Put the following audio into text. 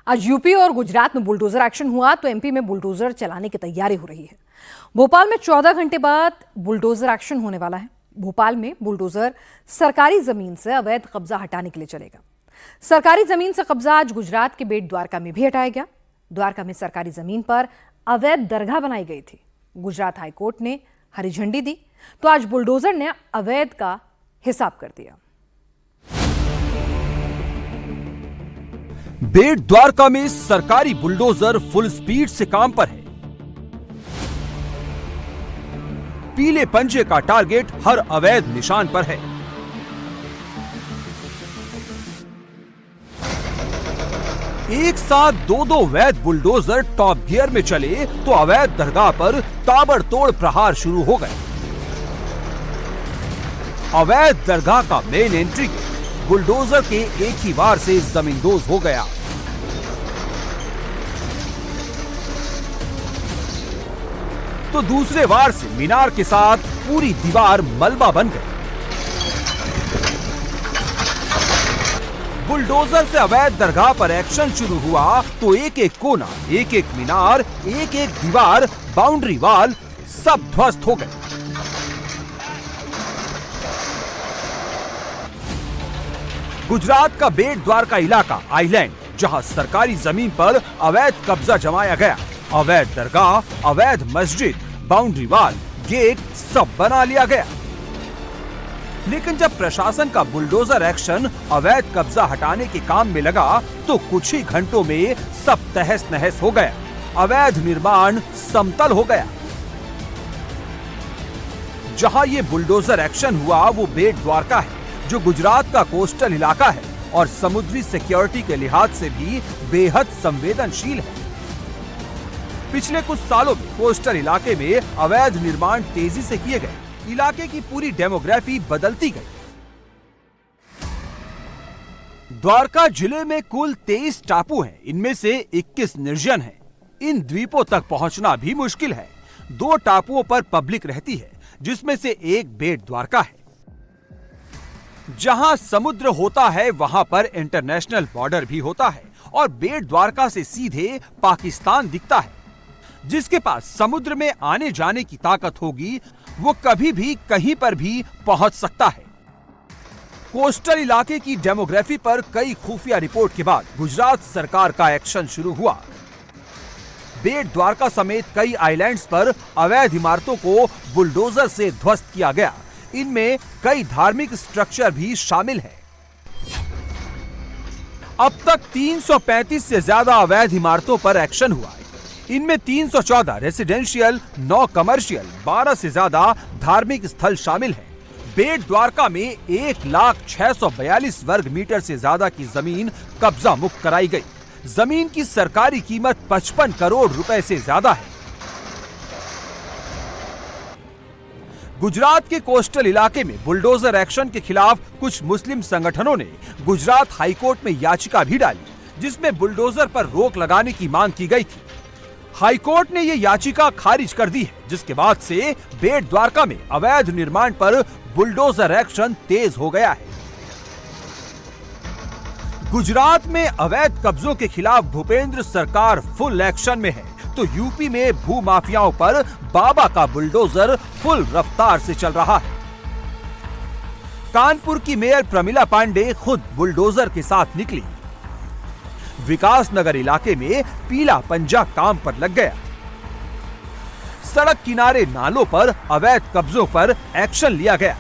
आज यूपी और गुजरात में बुलडोजर एक्शन हुआ तो एमपी में बुलडोजर चलाने की तैयारी हो रही है। भोपाल में 14 घंटे बाद बुलडोजर एक्शन होने वाला है। भोपाल में बुलडोजर सरकारी जमीन से अवैध कब्जा हटाने के लिए चलेगा। सरकारी जमीन से कब्जा आज गुजरात के बेट द्वारका में भी हटाया गया। द्वारका में सरकारी जमीन पर अवैध दरगाह बनाई गई थी। गुजरात हाईकोर्ट ने हरी झंडी दी तो आज बुलडोजर ने अवैध का हिसाब कर दिया। बेट द्वारका में सरकारी बुलडोजर फुल स्पीड से काम पर है। पीले पंजे का टारगेट हर अवैध निशान पर है। एक साथ दो वैध बुलडोजर टॉप गियर में चले तो अवैध दरगाह पर ताबड़तोड़ प्रहार शुरू हो गए। अवैध दरगाह का मेन एंट्री बुलडोजर के एक ही वार से जमींदोज हो गया। तो दूसरे वार से मीनार के साथ पूरी दीवार मलबा बन गई। बुलडोजर से अवैध दरगाह पर एक्शन शुरू हुआ तो एक एक कोना, एक एक मीनार, एक एक दीवार, बाउंड्री वॉल सब ध्वस्त हो गए। गुजरात का बेट द्वारका इलाका आइलैंड, जहां सरकारी जमीन पर अवैध कब्जा जमाया गया। अवैध दरगाह, अवैध मस्जिद, बाउंड्री वॉल, गेट सब बना लिया गया। लेकिन जब प्रशासन का बुलडोजर एक्शन अवैध कब्जा हटाने के काम में लगा तो कुछ ही घंटों में सब तहस नहस हो गया। अवैध निर्माण समतल हो गया। जहां ये बुलडोजर एक्शन हुआ वो बेट द्वारका है, जो गुजरात का कोस्टल इलाका है और समुद्री सिक्योरिटी के लिहाज से भी बेहद संवेदनशील है। पिछले कुछ सालों में कोस्टल इलाके में अवैध निर्माण तेजी से किए गए। इलाके की पूरी डेमोग्राफी बदलती गई। द्वारका जिले में कुल 23 टापू हैं। इनमें से 21 निर्जन हैं। इन द्वीपों तक पहुंचना भी मुश्किल है। 2 टापुओं पर पब्लिक रहती है, जिसमें से एक बेट द्वारका है। जहां समुद्र होता है वहां पर इंटरनेशनल बॉर्डर भी होता है और बेट द्वारका से सीधे पाकिस्तान दिखता है। जिसके पास समुद्र में आने जाने की ताकत होगी वो कभी भी कहीं पर भी पहुंच सकता है। कोस्टल इलाके की डेमोग्राफी पर कई खुफिया रिपोर्ट के बाद गुजरात सरकार का एक्शन शुरू हुआ। बेट द्वारका समेत कई आइलैंड्स पर अवैध इमारतों को बुलडोजर से ध्वस्त किया गया। इनमें कई धार्मिक स्ट्रक्चर भी शामिल है। अब तक 335 से ज्यादा अवैध इमारतों पर एक्शन हुआ है। इनमें 314 रेसिडेंशियल, 9 कमर्शियल, 12 से ज्यादा धार्मिक स्थल शामिल है। बेट द्वारका में 1,06,42 वर्ग मीटर से ज्यादा की जमीन कब्जा मुक्त कराई गई। जमीन की सरकारी कीमत 55 करोड़ रुपए से ज्यादा है। गुजरात के कोस्टल इलाके में बुलडोजर एक्शन के खिलाफ कुछ मुस्लिम संगठनों ने गुजरात हाईकोर्ट में याचिका भी डाली, जिसमें बुलडोजर पर रोक लगाने की मांग की गई थी। हाईकोर्ट ने यह याचिका खारिज कर दी है, जिसके बाद से बेट द्वारका में अवैध निर्माण पर बुलडोजर एक्शन तेज हो गया है। गुजरात में अवैध कब्जों के खिलाफ भूपेंद्र सरकार फुल एक्शन में है, तो यूपी में भू माफियाओं पर बाबा का बुलडोजर फुल रफ्तार से चल रहा है। कानपुर की मेयर प्रमिला पांडे खुद बुलडोजर के साथ निकली। विकास नगर इलाके में पीला पंजा काम पर लग गया। सड़क किनारे नालों पर अवैध कब्जों पर एक्शन लिया गया।